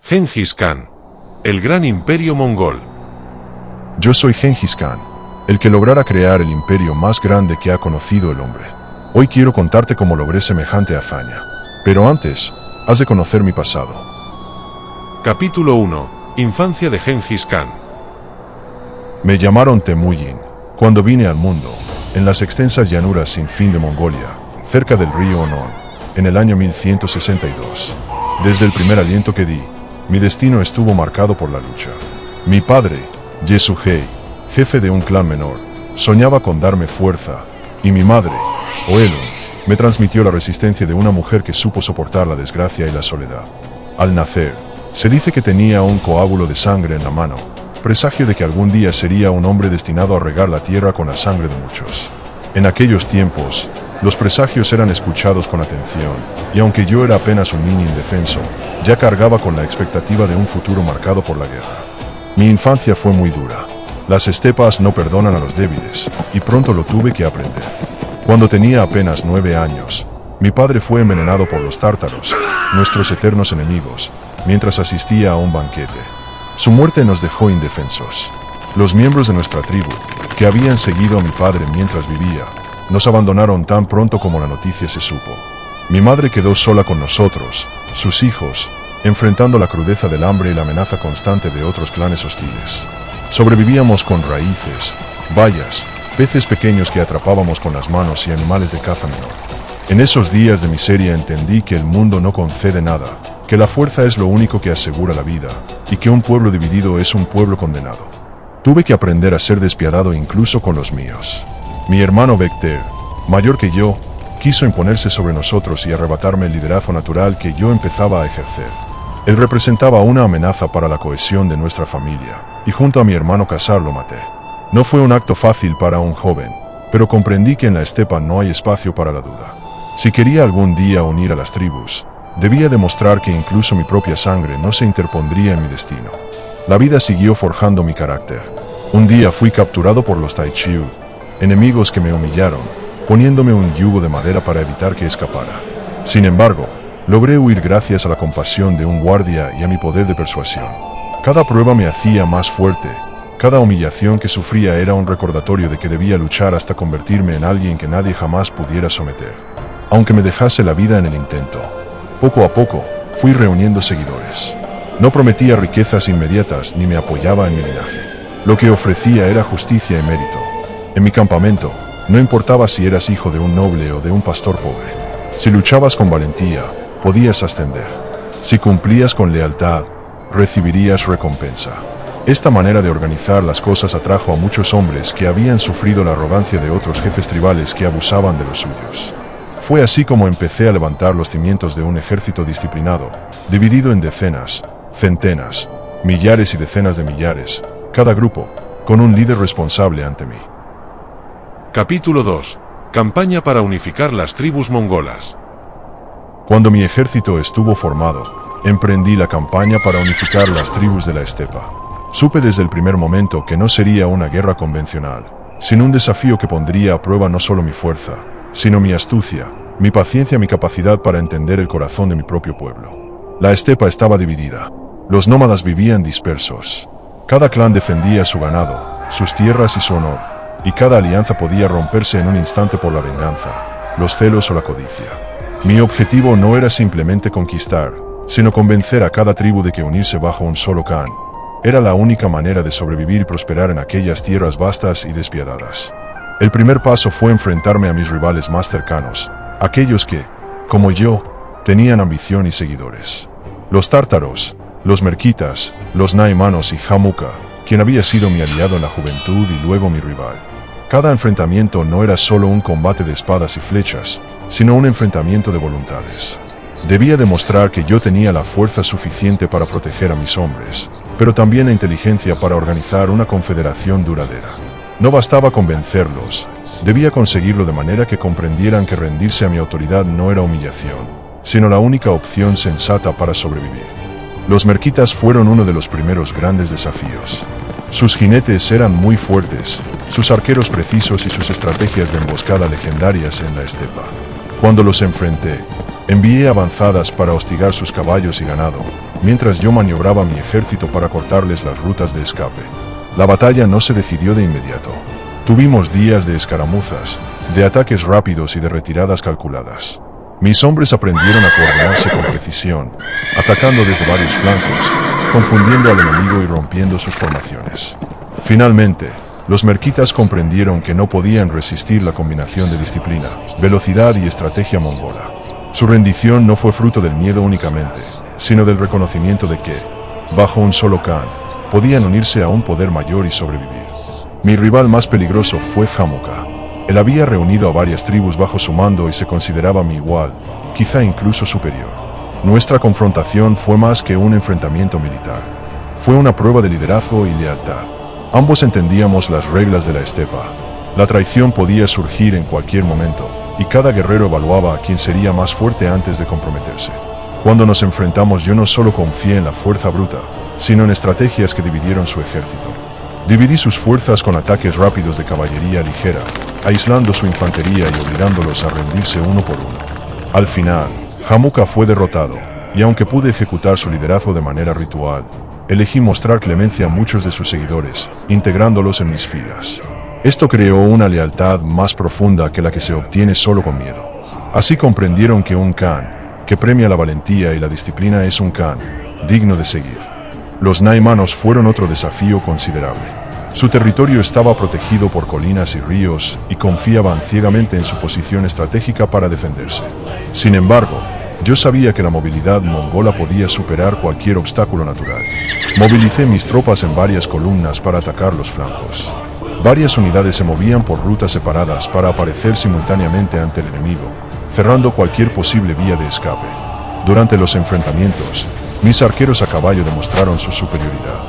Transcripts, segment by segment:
Gengis Khan. El gran imperio mongol. Yo soy Gengis Khan, el que lograra crear el imperio más grande que ha conocido el hombre. Hoy quiero contarte cómo logré semejante hazaña. Pero antes, has de conocer mi pasado. Capítulo 1. Infancia de Gengis Khan. Me llamaron Temujin cuando vine al mundo, en las extensas llanuras sin fin de Mongolia, cerca del río Onon, en el año 1162. Desde el primer aliento que di, mi destino estuvo marcado por la lucha. Mi padre, Yesugei, jefe de un clan menor, soñaba con darme fuerza, y mi madre, Oelun, me transmitió la resistencia de una mujer que supo soportar la desgracia y la soledad. Al nacer, se dice que tenía un coágulo de sangre en la mano, presagio de que algún día sería un hombre destinado a regar la tierra con la sangre de muchos. En aquellos tiempos, los presagios eran escuchados con atención, y aunque yo era apenas un niño indefenso, ya cargaba con la expectativa de un futuro marcado por la guerra. Mi infancia fue muy dura. Las estepas no perdonan a los débiles, y pronto lo tuve que aprender. Cuando tenía apenas 9 años, mi padre fue envenenado por los tártaros, nuestros eternos enemigos, mientras asistía a un banquete. Su muerte nos dejó indefensos. Los miembros de nuestra tribu, que habían seguido a mi padre mientras vivía, nos abandonaron tan pronto como la noticia se supo. Mi madre quedó sola con nosotros, sus hijos, enfrentando la crudeza del hambre y la amenaza constante de otros clanes hostiles. Sobrevivíamos con raíces, bayas, peces pequeños que atrapábamos con las manos y animales de caza menor. En esos días de miseria entendí que el mundo no concede nada, que la fuerza es lo único que asegura la vida, y que un pueblo dividido es un pueblo condenado. Tuve que aprender a ser despiadado incluso con los míos. Mi hermano Vecter, mayor que yo, quiso imponerse sobre nosotros y arrebatarme el liderazgo natural que yo empezaba a ejercer. Él representaba una amenaza para la cohesión de nuestra familia, y junto a mi hermano Khazar lo maté. No fue un acto fácil para un joven, pero comprendí que en la estepa no hay espacio para la duda. Si quería algún día unir a las tribus, debía demostrar que incluso mi propia sangre no se interpondría en mi destino. La vida siguió forjando mi carácter. Un día fui capturado por los Taichiu, enemigos que me humillaron, poniéndome un yugo de madera para evitar que escapara. Sin embargo, logré huir gracias a la compasión de un guardia y a mi poder de persuasión. Cada prueba me hacía más fuerte, cada humillación que sufría era un recordatorio de que debía luchar hasta convertirme en alguien que nadie jamás pudiera someter. Aunque me dejase la vida en el intento, poco a poco, fui reuniendo seguidores. No prometía riquezas inmediatas ni me apoyaba en mi linaje. Lo que ofrecía era justicia y mérito. En mi campamento, no importaba si eras hijo de un noble o de un pastor pobre. Si luchabas con valentía, podías ascender. Si cumplías con lealtad, recibirías recompensa. Esta manera de organizar las cosas atrajo a muchos hombres que habían sufrido la arrogancia de otros jefes tribales que abusaban de los suyos. Fue así como empecé a levantar los cimientos de un ejército disciplinado, dividido en decenas, centenas, millares y decenas de millares, cada grupo, con un líder responsable ante mí. Capítulo 2. Campaña para unificar las tribus mongolas. Cuando mi ejército estuvo formado, emprendí la campaña para unificar las tribus de la estepa. Supe desde el primer momento que no sería una guerra convencional, sino un desafío que pondría a prueba no solo mi fuerza, sino mi astucia, mi paciencia y mi capacidad para entender el corazón de mi propio pueblo. La estepa estaba dividida. Los nómadas vivían dispersos. Cada clan defendía su ganado, sus tierras y su honor, y cada alianza podía romperse en un instante por la venganza, los celos o la codicia. Mi objetivo no era simplemente conquistar, sino convencer a cada tribu de que unirse bajo un solo Khan era la única manera de sobrevivir y prosperar en aquellas tierras vastas y despiadadas. El primer paso fue enfrentarme a mis rivales más cercanos, aquellos que, como yo, tenían ambición y seguidores. Los tártaros, los merquitas, los naimanos y Jamuka, quien había sido mi aliado en la juventud y luego mi rival. Cada enfrentamiento no era solo un combate de espadas y flechas, sino un enfrentamiento de voluntades. Debía demostrar que yo tenía la fuerza suficiente para proteger a mis hombres, pero también la inteligencia para organizar una confederación duradera. No bastaba convencerlos, debía conseguirlo de manera que comprendieran que rendirse a mi autoridad no era humillación, sino la única opción sensata para sobrevivir. Los merquitas fueron uno de los primeros grandes desafíos. Sus jinetes eran muy fuertes, sus arqueros precisos y sus estrategias de emboscada legendarias en la estepa. Cuando los enfrenté, envié avanzadas para hostigar sus caballos y ganado, mientras yo maniobraba mi ejército para cortarles las rutas de escape. La batalla no se decidió de inmediato. Tuvimos días de escaramuzas, de ataques rápidos y de retiradas calculadas. Mis hombres aprendieron a coordinarse con precisión, atacando desde varios flancos, confundiendo al enemigo y rompiendo sus formaciones. Finalmente, los merquitas comprendieron que no podían resistir la combinación de disciplina, velocidad y estrategia mongola. Su rendición no fue fruto del miedo únicamente, sino del reconocimiento de que, bajo un solo Khan, podían unirse a un poder mayor y sobrevivir. Mi rival más peligroso fue Jamuka. Él había reunido a varias tribus bajo su mando y se consideraba mi igual, quizá incluso superior. Nuestra confrontación fue más que un enfrentamiento militar. Fue una prueba de liderazgo y lealtad. Ambos entendíamos las reglas de la estepa. La traición podía surgir en cualquier momento, y cada guerrero evaluaba a quién sería más fuerte antes de comprometerse. Cuando nos enfrentamos yo no solo confié en la fuerza bruta, sino en estrategias que dividieron su ejército. Dividí sus fuerzas con ataques rápidos de caballería ligera, aislando su infantería y obligándolos a rendirse uno por uno. Al final, Jamuka fue derrotado, y aunque pude ejecutar su liderazgo de manera ritual, elegí mostrar clemencia a muchos de sus seguidores, integrándolos en mis filas. Esto creó una lealtad más profunda que la que se obtiene solo con miedo. Así comprendieron que un Khan, que premia la valentía y la disciplina, es un Khan digno de seguir. Los naimanos fueron otro desafío considerable. Su territorio estaba protegido por colinas y ríos, y confiaban ciegamente en su posición estratégica para defenderse. Sin embargo, yo sabía que la movilidad mongola podía superar cualquier obstáculo natural. Movilicé mis tropas en varias columnas para atacar los flancos. Varias unidades se movían por rutas separadas para aparecer simultáneamente ante el enemigo, cerrando cualquier posible vía de escape. Durante los enfrentamientos, mis arqueros a caballo demostraron su superioridad.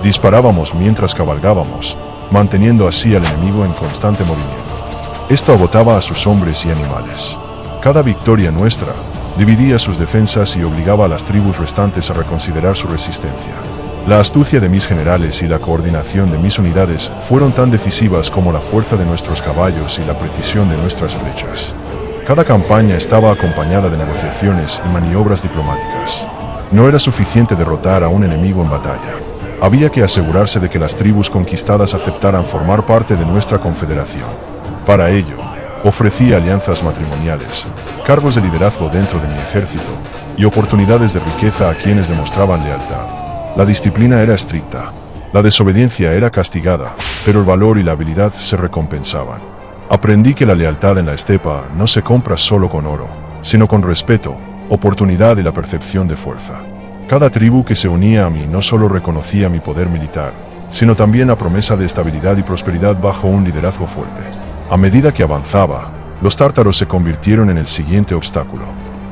Disparábamos mientras cabalgábamos, manteniendo así al enemigo en constante movimiento. Esto agotaba a sus hombres y animales. Cada victoria nuestra dividía sus defensas y obligaba a las tribus restantes a reconsiderar su resistencia. La astucia de mis generales y la coordinación de mis unidades fueron tan decisivas como la fuerza de nuestros caballos y la precisión de nuestras flechas. Cada campaña estaba acompañada de negociaciones y maniobras diplomáticas. No era suficiente derrotar a un enemigo en batalla. Había que asegurarse de que las tribus conquistadas aceptaran formar parte de nuestra confederación. Para ello, ofrecí alianzas matrimoniales, cargos de liderazgo dentro de mi ejército y oportunidades de riqueza a quienes demostraban lealtad. La disciplina era estricta, la desobediencia era castigada, pero el valor y la habilidad se recompensaban. Aprendí que la lealtad en la estepa no se compra solo con oro, sino con respeto, oportunidad y la percepción de fuerza. Cada tribu que se unía a mí no solo reconocía mi poder militar, sino también la promesa de estabilidad y prosperidad bajo un liderazgo fuerte. A medida que avanzaba, los tártaros se convirtieron en el siguiente obstáculo.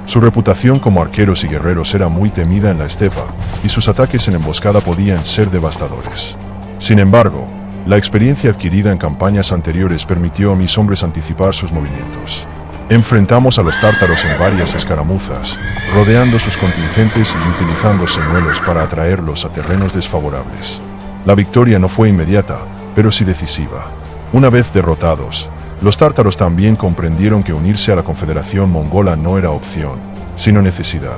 Su reputación como arqueros y guerreros era muy temida en la estepa, y sus ataques en emboscada podían ser devastadores. Sin embargo, la experiencia adquirida en campañas anteriores permitió a mis hombres anticipar sus movimientos. Enfrentamos a los tártaros en varias escaramuzas, rodeando sus contingentes y utilizando señuelos para atraerlos a terrenos desfavorables. La victoria no fue inmediata, pero sí decisiva. Una vez derrotados, los tártaros también comprendieron que unirse a la Confederación Mongola no era opción, sino necesidad.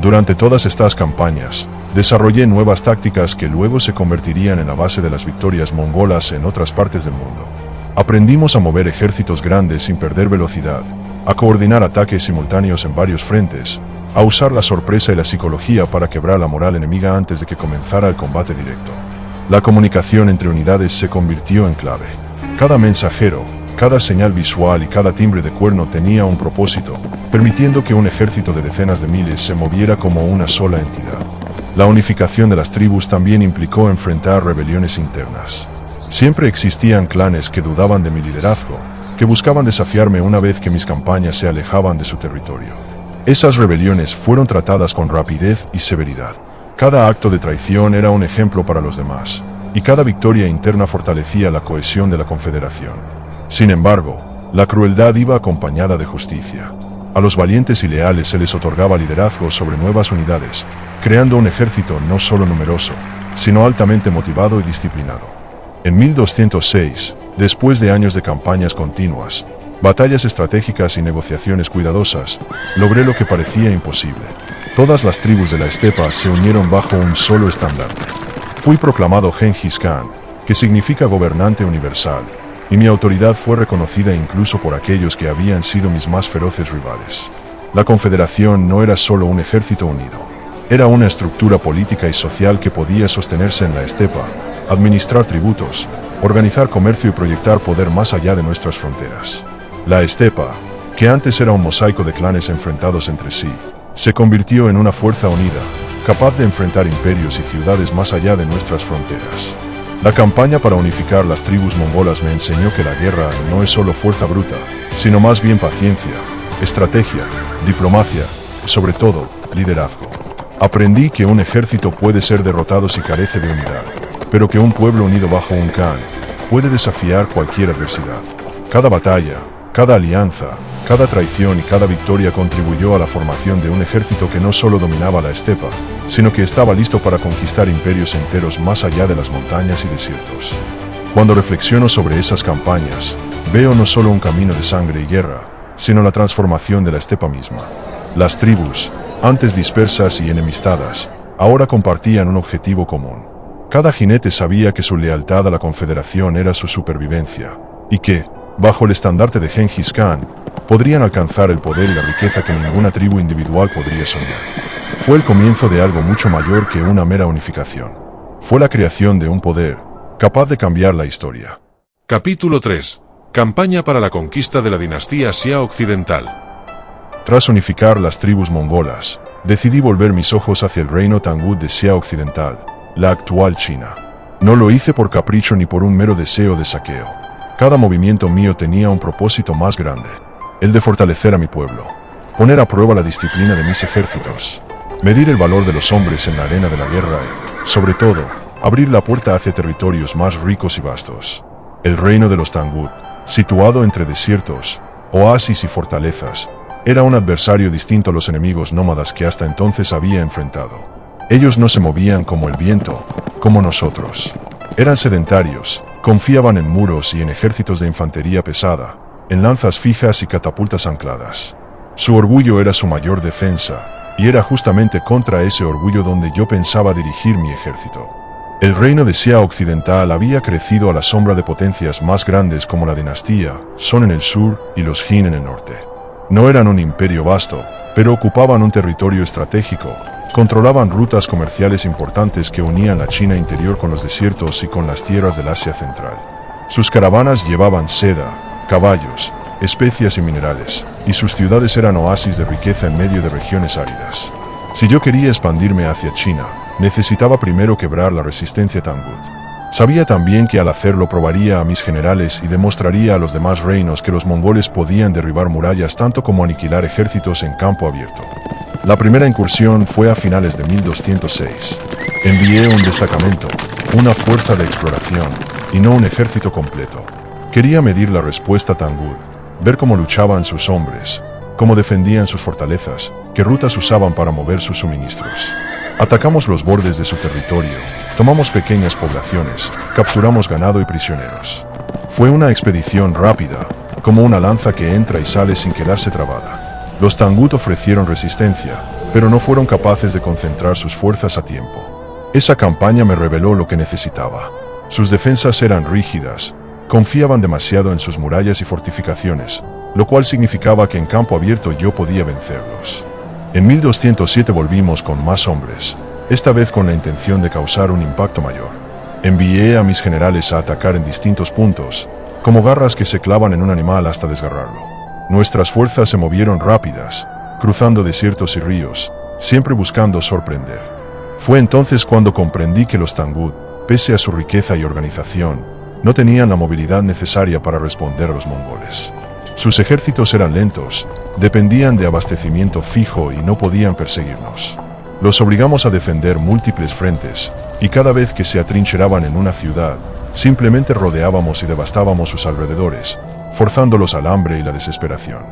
Durante todas estas campañas, desarrollé nuevas tácticas que luego se convertirían en la base de las victorias mongolas en otras partes del mundo. Aprendimos a mover ejércitos grandes sin perder velocidad, a coordinar ataques simultáneos en varios frentes, a usar la sorpresa y la psicología para quebrar la moral enemiga antes de que comenzara el combate directo. La comunicación entre unidades se convirtió en clave. Cada mensajero, cada señal visual y cada timbre de cuerno tenía un propósito, permitiendo que un ejército de decenas de miles se moviera como una sola entidad. La unificación de las tribus también implicó enfrentar rebeliones internas. Siempre existían clanes que dudaban de mi liderazgo, que buscaban desafiarme una vez que mis campañas se alejaban de su territorio. Esas rebeliones fueron tratadas con rapidez y severidad. Cada acto de traición era un ejemplo para los demás, y cada victoria interna fortalecía la cohesión de la confederación. Sin embargo, la crueldad iba acompañada de justicia. A los valientes y leales se les otorgaba liderazgo sobre nuevas unidades, creando un ejército no solo numeroso, sino altamente motivado y disciplinado. En 1206, después de años de campañas continuas, batallas estratégicas y negociaciones cuidadosas, logré lo que parecía imposible. Todas las tribus de la estepa se unieron bajo un solo estandarte. Fui proclamado Genghis Khan, que significa gobernante universal, y mi autoridad fue reconocida incluso por aquellos que habían sido mis más feroces rivales. La Confederación no era solo un ejército unido, era una estructura política y social que podía sostenerse en la estepa, administrar tributos, organizar comercio y proyectar poder más allá de nuestras fronteras. La estepa, que antes era un mosaico de clanes enfrentados entre sí, se convirtió en una fuerza unida, capaz de enfrentar imperios y ciudades más allá de nuestras fronteras. La campaña para unificar las tribus mongolas me enseñó que la guerra no es solo fuerza bruta, sino más bien paciencia, estrategia, diplomacia y sobre todo, liderazgo. Aprendí que un ejército puede ser derrotado si carece de unidad, pero que un pueblo unido bajo un Khan puede desafiar cualquier adversidad. Cada batalla, cada alianza, cada traición y cada victoria contribuyó a la formación de un ejército que no solo dominaba la estepa, sino que estaba listo para conquistar imperios enteros más allá de las montañas y desiertos. Cuando reflexiono sobre esas campañas, veo no solo un camino de sangre y guerra, sino la transformación de la estepa misma. Las tribus, antes dispersas y enemistadas, ahora compartían un objetivo común. Cada jinete sabía que su lealtad a la Confederación era su supervivencia, y que, bajo el estandarte de Genghis Khan, podrían alcanzar el poder y la riqueza que ninguna tribu individual podría soñar. Fue el comienzo de algo mucho mayor que una mera unificación. Fue la creación de un poder, capaz de cambiar la historia. Capítulo 3. Campaña para la conquista de la dinastía Xia Occidental. Tras unificar las tribus mongolas, decidí volver mis ojos hacia el reino Tangut de Xia Occidental, la actual China. No lo hice por capricho ni por un mero deseo de saqueo. Cada movimiento mío tenía un propósito más grande, el de fortalecer a mi pueblo, poner a prueba la disciplina de mis ejércitos, medir el valor de los hombres en la arena de la guerra y, sobre todo, abrir la puerta hacia territorios más ricos y vastos. El reino de los Tangut, situado entre desiertos, oasis y fortalezas, era un adversario distinto a los enemigos nómadas que hasta entonces había enfrentado. Ellos no se movían como el viento, como nosotros. Eran sedentarios, confiaban en muros y en ejércitos de infantería pesada, en lanzas fijas y catapultas ancladas. Su orgullo era su mayor defensa, y era justamente contra ese orgullo donde yo pensaba dirigir mi ejército. El reino de Xia Occidental había crecido a la sombra de potencias más grandes como la dinastía Song en el sur y los Jin en el norte. No eran un imperio vasto, pero ocupaban un territorio estratégico, controlaban rutas comerciales importantes que unían la China interior con los desiertos y con las tierras del Asia Central. Sus caravanas llevaban seda, caballos, especias y minerales, y sus ciudades eran oasis de riqueza en medio de regiones áridas. Si yo quería expandirme hacia China, necesitaba primero quebrar la resistencia Tangut. Sabía también que al hacerlo probaría a mis generales y demostraría a los demás reinos que los mongoles podían derribar murallas tanto como aniquilar ejércitos en campo abierto. La primera incursión fue a finales de 1206. Envié un destacamento, una fuerza de exploración, y no un ejército completo. Quería medir la respuesta Tangut, ver cómo luchaban sus hombres, cómo defendían sus fortalezas, qué rutas usaban para mover sus suministros. Atacamos los bordes de su territorio, tomamos pequeñas poblaciones, capturamos ganado y prisioneros. Fue una expedición rápida, como una lanza que entra y sale sin quedarse trabada. Los Tangut ofrecieron resistencia, pero no fueron capaces de concentrar sus fuerzas a tiempo. Esa campaña me reveló lo que necesitaba. Sus defensas eran rígidas, confiaban demasiado en sus murallas y fortificaciones, lo cual significaba que en campo abierto yo podía vencerlos. En 1207 volvimos con más hombres, esta vez con la intención de causar un impacto mayor. Envié a mis generales a atacar en distintos puntos, como garras que se clavan en un animal hasta desgarrarlo. Nuestras fuerzas se movieron rápidas, cruzando desiertos y ríos, siempre buscando sorprender. Fue entonces cuando comprendí que los Tangut, pese a su riqueza y organización, no tenían la movilidad necesaria para responder a los mongoles. Sus ejércitos eran lentos, dependían de abastecimiento fijo y no podían perseguirnos. Los obligamos a defender múltiples frentes, y cada vez que se atrincheraban en una ciudad, simplemente rodeábamos y devastábamos sus alrededores, forzándolos al hambre y la desesperación.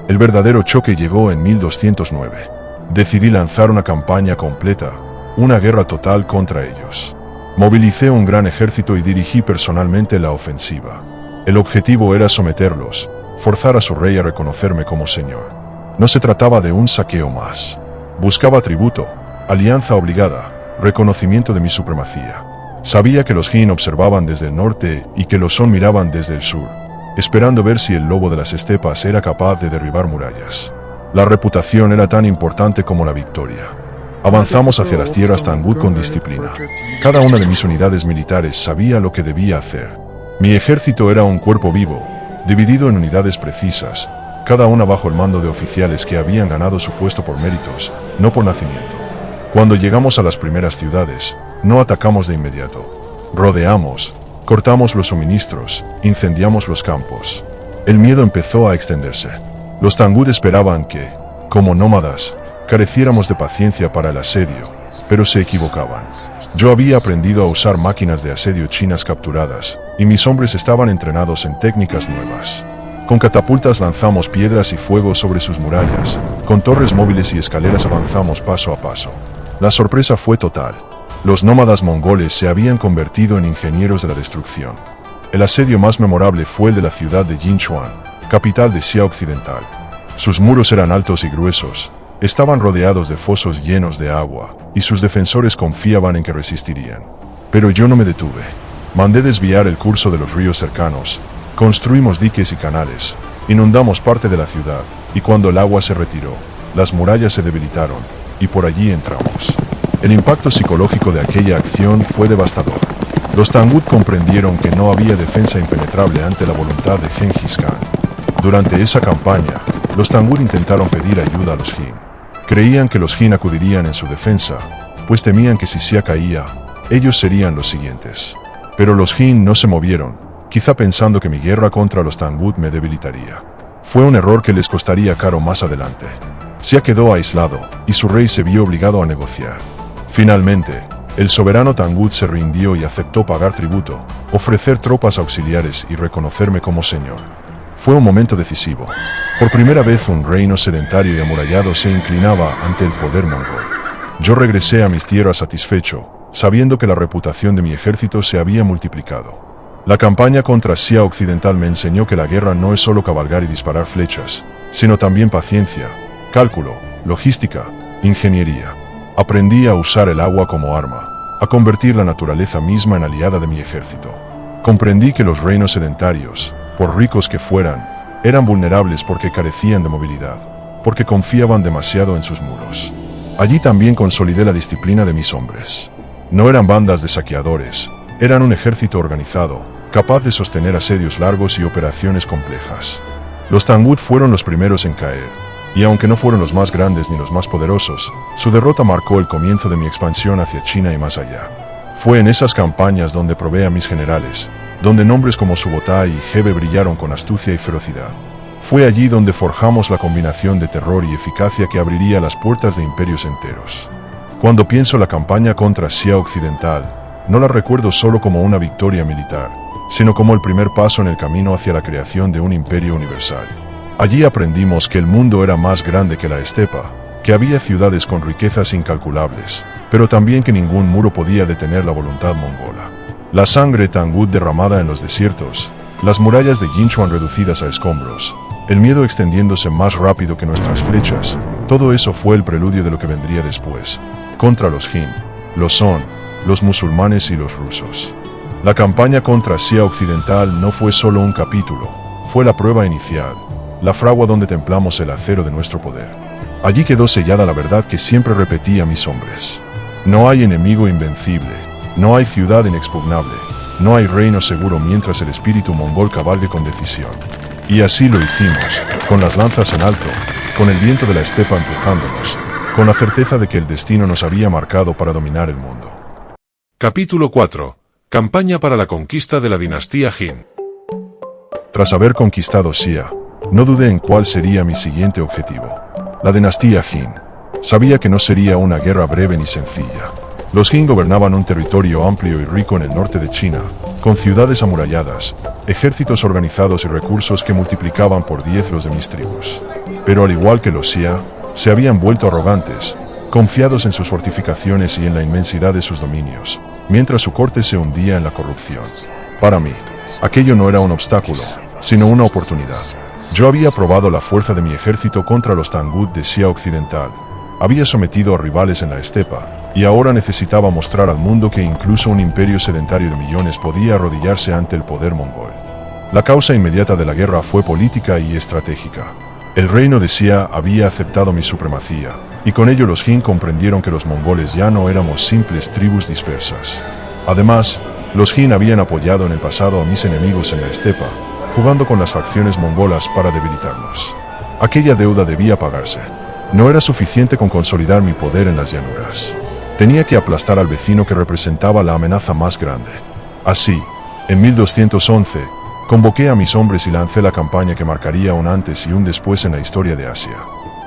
El verdadero choque llegó en 1209. Decidí lanzar una campaña completa, una guerra total contra ellos. Movilicé un gran ejército y dirigí personalmente la ofensiva. El objetivo era someterlos, forzar a su rey a reconocerme como señor. No se trataba de un saqueo más. Buscaba tributo, alianza obligada, reconocimiento de mi supremacía. Sabía que los Jin observaban desde el norte y que los Son miraban desde el sur, esperando ver si el lobo de las estepas era capaz de derribar murallas. La reputación era tan importante como la victoria. Avanzamos hacia las tierras Tangut con disciplina. Cada una de mis unidades militares sabía lo que debía hacer. Mi ejército era un cuerpo vivo, dividido en unidades precisas, cada una bajo el mando de oficiales que habían ganado su puesto por méritos, no por nacimiento. Cuando llegamos a las primeras ciudades, no atacamos de inmediato. Rodeamos, cortamos los suministros, incendiamos los campos. El miedo empezó a extenderse. Los Tangut esperaban que, como nómadas, careciéramos de paciencia para el asedio, pero se equivocaban. Yo había aprendido a usar máquinas de asedio chinas capturadas, y mis hombres estaban entrenados en técnicas nuevas. Con catapultas lanzamos piedras y fuego sobre sus murallas, con torres móviles y escaleras avanzamos paso a paso. La sorpresa fue total. Los nómadas mongoles se habían convertido en ingenieros de la destrucción. El asedio más memorable fue el de la ciudad de Jinchuan, capital de Xia Occidental. Sus muros eran altos y gruesos, estaban rodeados de fosos llenos de agua, y sus defensores confiaban en que resistirían. Pero yo no me detuve. Mandé desviar el curso de los ríos cercanos, construimos diques y canales, inundamos parte de la ciudad, y cuando el agua se retiró, las murallas se debilitaron, y por allí entramos. El impacto psicológico de aquella acción fue devastador. Los Tangut comprendieron que no había defensa impenetrable ante la voluntad de Genghis Khan. Durante esa campaña, los Tangut intentaron pedir ayuda a los Jin. Creían que los Jin acudirían en su defensa, pues temían que si Xia caía, ellos serían los siguientes. Pero los Jin no se movieron, quizá pensando que mi guerra contra los Tangut me debilitaría. Fue un error que les costaría caro más adelante. Xia quedó aislado, y su rey se vio obligado a negociar. Finalmente, el soberano Tangut se rindió y aceptó pagar tributo, ofrecer tropas auxiliares y reconocerme como señor. Fue un momento decisivo. Por primera vez un reino sedentario y amurallado se inclinaba ante el poder mongol. Yo regresé a mis tierras satisfecho, sabiendo que la reputación de mi ejército se había multiplicado. La campaña contra Xia Occidental me enseñó que la guerra no es solo cabalgar y disparar flechas, sino también paciencia, cálculo, logística, ingeniería. Aprendí a usar el agua como arma, a convertir la naturaleza misma en aliada de mi ejército. Comprendí que los reinos sedentarios, por ricos que fueran, eran vulnerables porque carecían de movilidad, porque confiaban demasiado en sus muros. Allí también consolidé la disciplina de mis hombres. No eran bandas de saqueadores, eran un ejército organizado, capaz de sostener asedios largos y operaciones complejas. Los Tangut fueron los primeros en caer, y aunque no fueron los más grandes ni los más poderosos, su derrota marcó el comienzo de mi expansión hacia China y más allá. Fue en esas campañas donde probé a mis generales, donde nombres como Subotai y Hebe brillaron con astucia y ferocidad. Fue allí donde forjamos la combinación de terror y eficacia que abriría las puertas de imperios enteros. Cuando pienso la campaña contra Xia Occidental, no la recuerdo solo como una victoria militar, sino como el primer paso en el camino hacia la creación de un imperio universal. Allí aprendimos que el mundo era más grande que la estepa, que había ciudades con riquezas incalculables, pero también que ningún muro podía detener la voluntad mongola. La sangre Tangut derramada en los desiertos, las murallas de Jinchuan reducidas a escombros, el miedo extendiéndose más rápido que nuestras flechas, todo eso fue el preludio de lo que vendría después, contra los Jin, los Son, los musulmanes y los rusos. La campaña contra Xia Occidental no fue solo un capítulo, fue la prueba inicial, la fragua donde templamos el acero de nuestro poder. Allí quedó sellada la verdad que siempre repetí a mis hombres. No hay enemigo invencible, no hay ciudad inexpugnable, no hay reino seguro mientras el espíritu mongol cabalgue con decisión. Y así lo hicimos, con las lanzas en alto, con el viento de la estepa empujándonos, con la certeza de que el destino nos había marcado para dominar el mundo. Capítulo 4. Campaña para la conquista de la dinastía Jin. Tras haber conquistado Xia, no dudé en cuál sería mi siguiente objetivo. La dinastía Jin. Sabía que no sería una guerra breve ni sencilla. Los Jin gobernaban un territorio amplio y rico en el norte de China, con ciudades amuralladas, ejércitos organizados y recursos que multiplicaban por 10 los de mis tribus. Pero al igual que los Xia, se habían vuelto arrogantes, confiados en sus fortificaciones y en la inmensidad de sus dominios, mientras su corte se hundía en la corrupción. Para mí, aquello no era un obstáculo, sino una oportunidad. Yo había probado la fuerza de mi ejército contra los Tangut de Asia Occidental. Había sometido a rivales en la estepa, y ahora necesitaba mostrar al mundo que incluso un imperio sedentario de millones podía arrodillarse ante el poder mongol. La causa inmediata de la guerra fue política y estratégica. El reino de Asia había aceptado mi supremacía, y con ello los Jin comprendieron que los mongoles ya no éramos simples tribus dispersas. Además, los Jin habían apoyado en el pasado a mis enemigos en la estepa, jugando con las facciones mongolas para debilitarnos. Aquella deuda debía pagarse. No era suficiente con consolidar mi poder en las llanuras. Tenía que aplastar al vecino que representaba la amenaza más grande. Así, en 1211, convoqué a mis hombres y lancé la campaña que marcaría un antes y un después en la historia de Asia.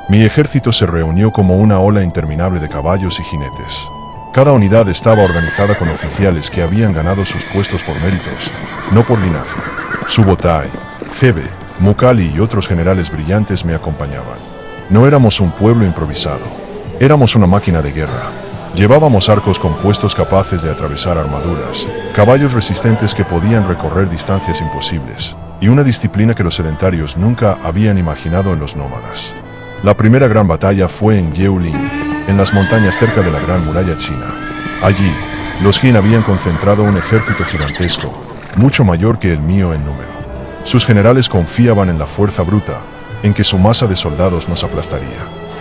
Mi ejército se reunió como una ola interminable de caballos y jinetes. Cada unidad estaba organizada con oficiales que habían ganado sus puestos por méritos, no por linaje. Subotai, Hebe, Mukali y otros generales brillantes me acompañaban. No éramos un pueblo improvisado. Éramos una máquina de guerra. Llevábamos arcos compuestos capaces de atravesar armaduras, caballos resistentes que podían recorrer distancias imposibles, y una disciplina que los sedentarios nunca habían imaginado en los nómadas. La primera gran batalla fue en Yeulin, en las montañas cerca de la Gran Muralla China. Allí, los Jin habían concentrado un ejército gigantesco, mucho mayor que el mío en número. Sus generales confiaban en la fuerza bruta, en que su masa de soldados nos aplastaría.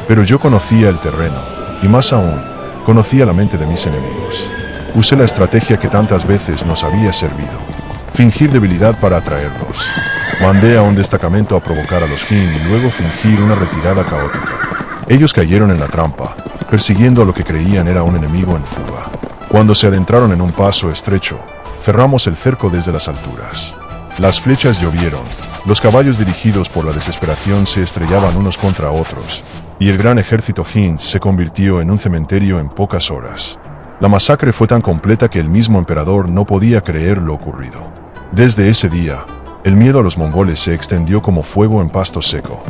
Pero yo conocía el terreno, y más aún, conocía la mente de mis enemigos. Usé la estrategia que tantas veces nos había servido: fingir debilidad para atraerlos. Mandé a un destacamento a provocar a los Jin y luego fingir una retirada caótica. Ellos cayeron en la trampa, persiguiendo a lo que creían era un enemigo en fuga. Cuando se adentraron en un paso estrecho, cerramos el cerco desde las alturas. Las flechas llovieron, los caballos dirigidos por la desesperación se estrellaban unos contra otros, y el gran ejército Jin se convirtió en un cementerio en pocas horas. La masacre fue tan completa que el mismo emperador no podía creer lo ocurrido. Desde ese día, el miedo a los mongoles se extendió como fuego en pasto seco.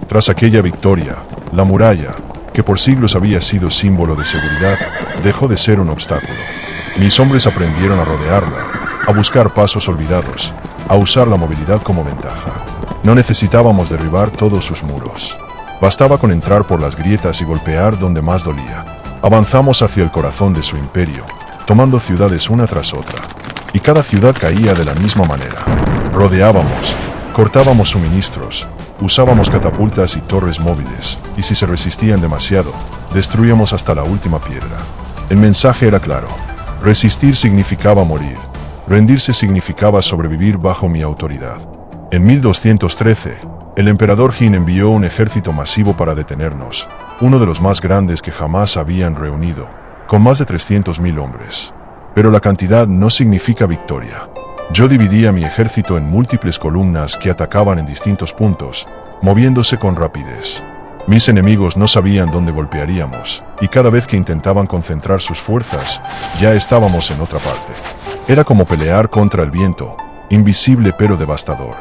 Tras aquella victoria, la muralla, que por siglos había sido símbolo de seguridad, dejó de ser un obstáculo. Mis hombres aprendieron a rodearla, a buscar pasos olvidados, a usar la movilidad como ventaja. No necesitábamos derribar todos sus muros. Bastaba con entrar por las grietas y golpear donde más dolía. Avanzamos hacia el corazón de su imperio, tomando ciudades una tras otra. Y cada ciudad caía de la misma manera. Rodeábamos, cortábamos suministros, usábamos catapultas y torres móviles, y si se resistían demasiado, destruíamos hasta la última piedra. El mensaje era claro: resistir significaba morir, rendirse significaba sobrevivir bajo mi autoridad. En 1213, el emperador Jin envió un ejército masivo para detenernos, uno de los más grandes que jamás habían reunido, con más de 300.000 hombres. Pero la cantidad no significa victoria. Yo dividía mi ejército en múltiples columnas que atacaban en distintos puntos, moviéndose con rapidez. Mis enemigos no sabían dónde golpearíamos, y cada vez que intentaban concentrar sus fuerzas, ya estábamos en otra parte. Era como pelear contra el viento, invisible pero devastador.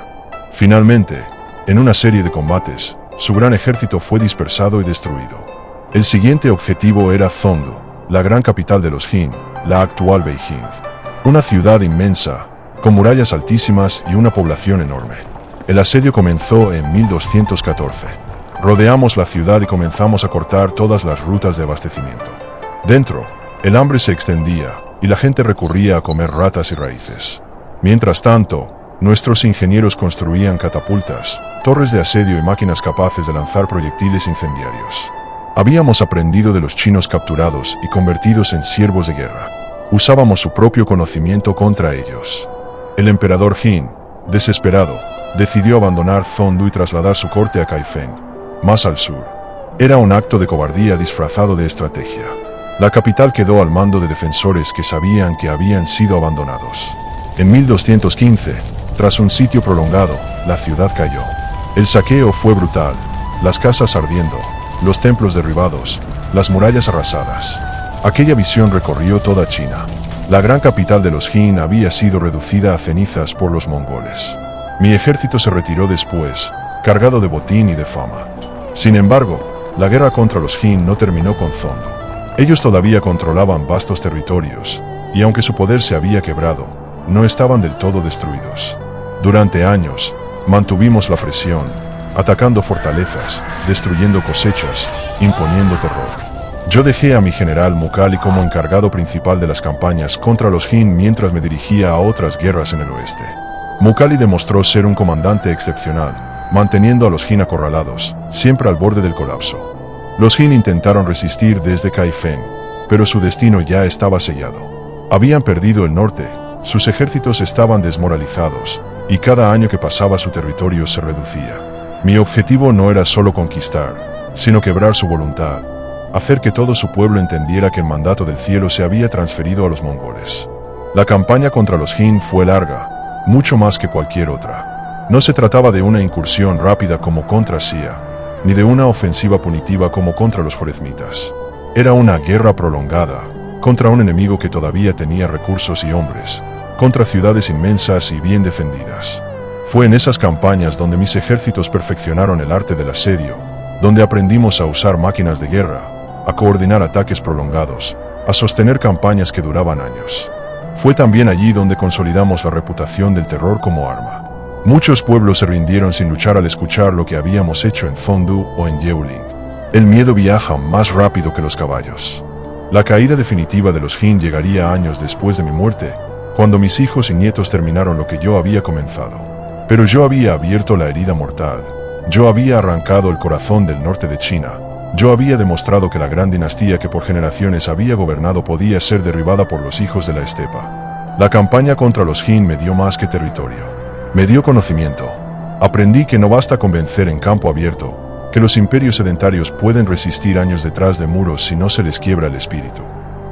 Finalmente, en una serie de combates, su gran ejército fue dispersado y destruido. El siguiente objetivo era Zhongdu, la gran capital de los Jin, la actual Beijing. Una ciudad inmensa, con murallas altísimas y una población enorme. El asedio comenzó en 1214. Rodeamos la ciudad y comenzamos a cortar todas las rutas de abastecimiento. Dentro, el hambre se extendía, y la gente recurría a comer ratas y raíces. Mientras tanto, nuestros ingenieros construían catapultas, torres de asedio y máquinas capaces de lanzar proyectiles incendiarios. Habíamos aprendido de los chinos capturados y convertidos en siervos de guerra. Usábamos su propio conocimiento contra ellos. El emperador Jin, desesperado, decidió abandonar Zhongdu y trasladar su corte a Kaifeng, más al sur. Era un acto de cobardía disfrazado de estrategia. La capital quedó al mando de defensores que sabían que habían sido abandonados. En 1215, tras un sitio prolongado, la ciudad cayó. El saqueo fue brutal, las casas ardiendo, los templos derribados, las murallas arrasadas. Aquella visión recorrió toda China. La gran capital de los Jin había sido reducida a cenizas por los mongoles. Mi ejército se retiró después, cargado de botín y de fama. Sin embargo, la guerra contra los Jin no terminó con Zhongdu. Ellos todavía controlaban vastos territorios, y aunque su poder se había quebrado, no estaban del todo destruidos. Durante años, Mantuvimos la presión, atacando fortalezas, destruyendo cosechas, imponiendo terror. Yo dejé a mi general Mukhali como encargado principal de las campañas contra los Jin mientras me dirigía a otras guerras en el oeste. Mukhali demostró ser un comandante excepcional, manteniendo a los Jin acorralados, siempre al borde del colapso. Los Jin intentaron resistir desde Kaifeng, pero su destino ya estaba sellado. Habían perdido el norte, sus ejércitos estaban desmoralizados, y cada año que pasaba su territorio se reducía. Mi objetivo no era solo conquistar, sino quebrar su voluntad, hacer que todo su pueblo entendiera que el mandato del cielo se había transferido a los mongoles. La campaña contra los Jin fue larga, mucho más que cualquier otra. No se trataba de una incursión rápida como contra Xia, ni de una ofensiva punitiva como contra los joresmitas. Era una guerra prolongada, contra un enemigo que todavía tenía recursos y hombres, contra ciudades inmensas y bien defendidas. Fue en esas campañas donde mis ejércitos perfeccionaron el arte del asedio, donde aprendimos a usar máquinas de guerra, a coordinar ataques prolongados, a sostener campañas que duraban años. Fue también allí donde consolidamos la reputación del terror como arma. Muchos pueblos se rindieron sin luchar al escuchar lo que habíamos hecho en Zhongdu o en Yeuling. El miedo viaja más rápido que los caballos. La caída definitiva de los Jin llegaría años después de mi muerte, cuando mis hijos y nietos terminaron lo que yo había comenzado. Pero yo había abierto la herida mortal. Yo había arrancado el corazón del norte de China. Yo había demostrado que la gran dinastía que por generaciones había gobernado podía ser derribada por los hijos de la estepa. La campaña contra los Jin me dio más que territorio. Me dio conocimiento. Aprendí que no basta con vencer en campo abierto, que los imperios sedentarios pueden resistir años detrás de muros si no se les quiebra el espíritu.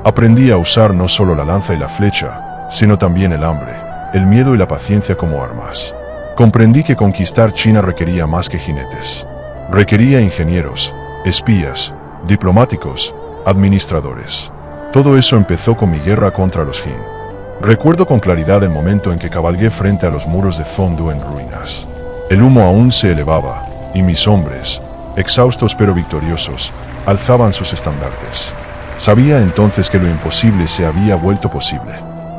Aprendí a usar no solo la lanza y la flecha, sino también el hambre, el miedo y la paciencia como armas. Comprendí que conquistar China requería más que jinetes. Requería ingenieros, espías, diplomáticos, administradores. Todo eso empezó con mi guerra contra los Jin. Recuerdo con claridad el momento en que cabalgué frente a los muros de Zhongdu en ruinas. El humo aún se elevaba, y mis hombres, exhaustos pero victoriosos, alzaban sus estandartes. Sabía entonces que lo imposible se había vuelto posible,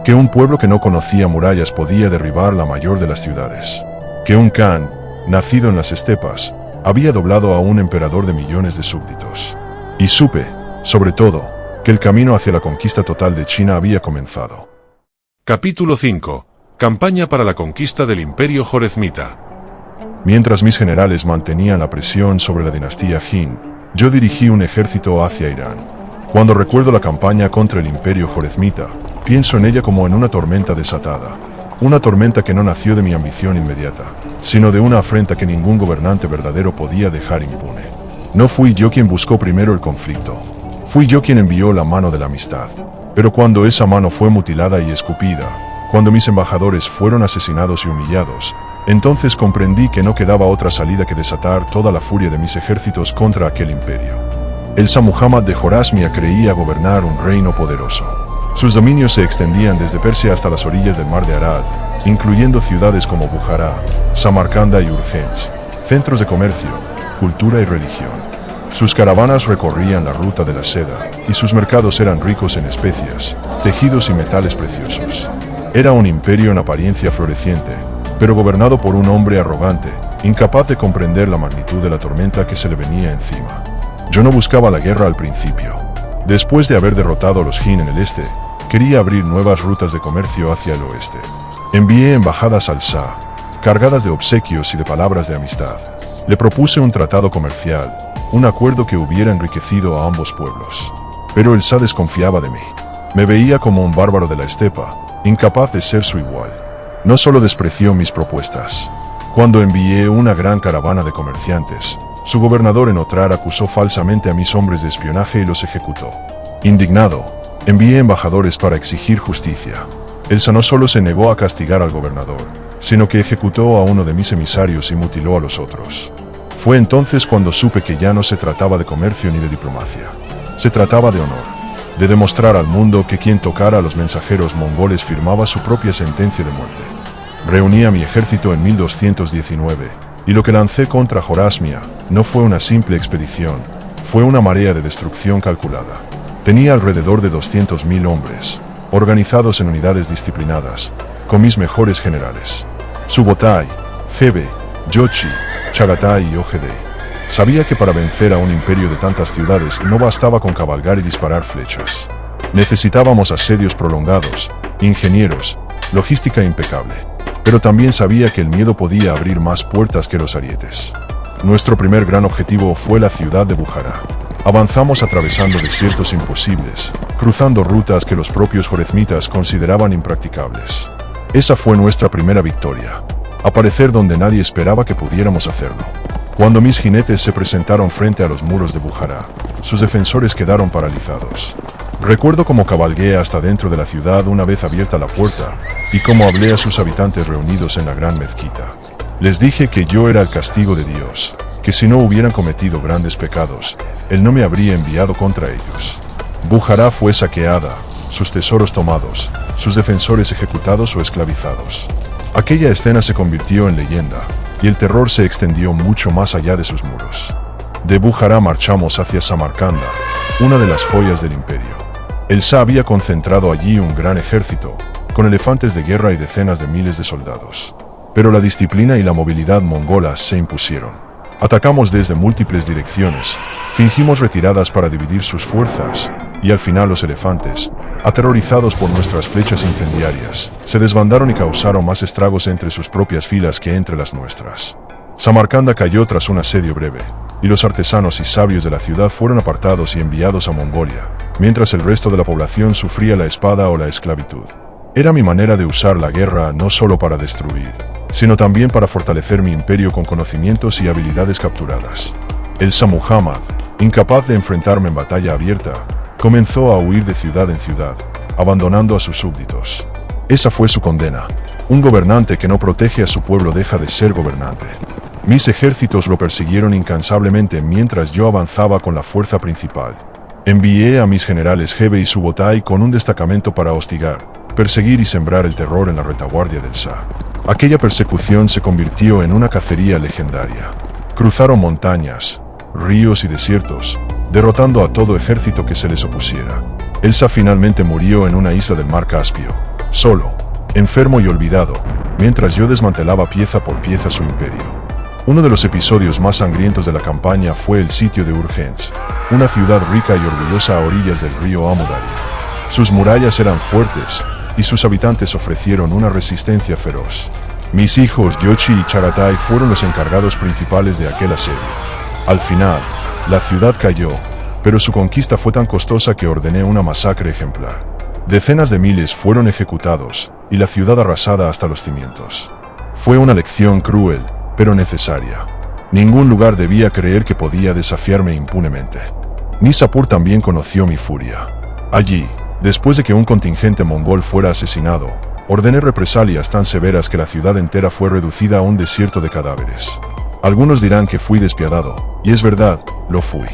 que un pueblo que no conocía murallas podía derribar la mayor de las ciudades, que un Khan, nacido en las estepas, había doblado a un emperador de millones de súbditos. Y supe, sobre todo, que el camino hacia la conquista total de China había comenzado. Capítulo 5. Campaña para la conquista del Imperio Joresmita. Mientras mis generales mantenían la presión sobre la dinastía Jin, yo dirigí un ejército hacia Irán. Cuando recuerdo la campaña contra el Imperio Joresmita, pienso en ella como en una tormenta desatada. Una tormenta que no nació de mi ambición inmediata, sino de una afrenta que ningún gobernante verdadero podía dejar impune. No fui yo quien buscó primero el conflicto. Fui yo quien envió la mano de la amistad. Pero cuando esa mano fue mutilada y escupida, cuando mis embajadores fueron asesinados y humillados, entonces comprendí que no quedaba otra salida que desatar toda la furia de mis ejércitos contra aquel imperio. El Shah Muhammad de Jorasmia creía gobernar un reino poderoso. Sus dominios se extendían desde Persia hasta las orillas del mar de Arad, incluyendo ciudades como Bujará, Samarcanda y Urgench, centros de comercio, cultura y religión. Sus caravanas recorrían la ruta de la seda, y sus mercados eran ricos en especias, tejidos y metales preciosos. Era un imperio en apariencia floreciente, pero gobernado por un hombre arrogante, incapaz de comprender la magnitud de la tormenta que se le venía encima. Yo no buscaba la guerra al principio. Después de haber derrotado a los Jin en el este, quería abrir nuevas rutas de comercio hacia el oeste. Envié embajadas al Shah, cargadas de obsequios y de palabras de amistad. Le propuse un tratado comercial, un acuerdo que hubiera enriquecido a ambos pueblos. Pero el Shah desconfiaba de mí. Me veía como un bárbaro de la estepa, incapaz de ser su igual. No solo despreció mis propuestas. Cuando envié una gran caravana de comerciantes, su gobernador en Otrar acusó falsamente a mis hombres de espionaje y los ejecutó. Indignado, envié embajadores para exigir justicia. El Shah no solo se negó a castigar al gobernador, sino que ejecutó a uno de mis emisarios y mutiló a los otros. Fue entonces cuando supe que ya no se trataba de comercio ni de diplomacia. Se trataba de honor, de demostrar al mundo que quien tocara a los mensajeros mongoles firmaba su propia sentencia de muerte. Reuní a mi ejército en 1219, y lo que lancé contra Jorasmia no fue una simple expedición, fue una marea de destrucción calculada. Tenía alrededor de 200.000 hombres, organizados en unidades disciplinadas, con mis mejores generales. Subotai, Gebe, Yochi, Chagatai y Ojeda. Sabía que para vencer a un imperio de tantas ciudades no bastaba con cabalgar y disparar flechas. Necesitábamos asedios prolongados, ingenieros, logística impecable. Pero también sabía que el miedo podía abrir más puertas que los arietes. Nuestro primer gran objetivo fue la ciudad de Bujará. Avanzamos atravesando desiertos imposibles, cruzando rutas que los propios jorezmitas consideraban impracticables. Esa fue nuestra primera victoria. Aparecer donde nadie esperaba que pudiéramos hacerlo. Cuando mis jinetes se presentaron frente a los muros de Bujará, sus defensores quedaron paralizados. Recuerdo cómo cabalgué hasta dentro de la ciudad una vez abierta la puerta, y cómo hablé a sus habitantes reunidos en la gran mezquita. Les dije que yo era el castigo de Dios, que si no hubieran cometido grandes pecados, Él no me habría enviado contra ellos. Bujará fue saqueada, sus tesoros tomados, sus defensores ejecutados o esclavizados. Aquella escena se convirtió en leyenda, y el terror se extendió mucho más allá de sus muros. De Bujará marchamos hacia Samarcanda, una de las joyas del imperio. El Shah había concentrado allí un gran ejército, con elefantes de guerra y decenas de miles de soldados. Pero la disciplina y la movilidad mongolas se impusieron. Atacamos desde múltiples direcciones, fingimos retiradas para dividir sus fuerzas, y al final los elefantes, aterrorizados por nuestras flechas incendiarias, se desbandaron y causaron más estragos entre sus propias filas que entre las nuestras. Samarcanda cayó tras un asedio breve, y los artesanos y sabios de la ciudad fueron apartados y enviados a Mongolia, mientras el resto de la población sufría la espada o la esclavitud. Era mi manera de usar la guerra no solo para destruir, sino también para fortalecer mi imperio con conocimientos y habilidades capturadas. El Shah Muhammad, incapaz de enfrentarme en batalla abierta, comenzó a huir de ciudad en ciudad, abandonando a sus súbditos. Esa fue su condena. Un gobernante que no protege a su pueblo deja de ser gobernante. Mis ejércitos lo persiguieron incansablemente mientras yo avanzaba con la fuerza principal. Envié a mis generales Hebe y Subotai con un destacamento para hostigar, perseguir y sembrar el terror en la retaguardia del Shah. Aquella persecución se convirtió en una cacería legendaria. Cruzaron montañas, ríos y desiertos, derrotando a todo ejército que se les opusiera. El Shah finalmente murió en una isla del mar Caspio, solo, enfermo y olvidado, mientras yo desmantelaba pieza por pieza su imperio. Uno de los episodios más sangrientos de la campaña fue el sitio de Urgench, una ciudad rica y orgullosa a orillas del río Amudarya. Sus murallas eran fuertes, y sus habitantes ofrecieron una resistencia feroz. Mis hijos Yochi y Chagatai fueron los encargados principales de aquel asedio. Al final, la ciudad cayó, pero su conquista fue tan costosa que ordené una masacre ejemplar. Decenas de miles fueron ejecutados, y la ciudad arrasada hasta los cimientos. Fue una lección cruel, pero necesaria. Ningún lugar debía creer que podía desafiarme impunemente. Nishapur también conoció mi furia. Allí, después de que un contingente mongol fuera asesinado, ordené represalias tan severas que la ciudad entera fue reducida a un desierto de cadáveres. Algunos dirán que fui despiadado, y es verdad, lo fui.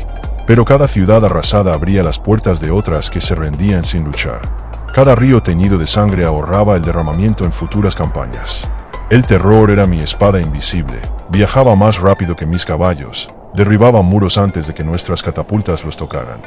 Pero cada ciudad arrasada abría las puertas de otras que se rendían sin luchar. Cada río teñido de sangre ahorraba el derramamiento en futuras campañas. El terror era mi espada invisible, viajaba más rápido que mis caballos, derribaba muros antes de que nuestras catapultas los tocaran.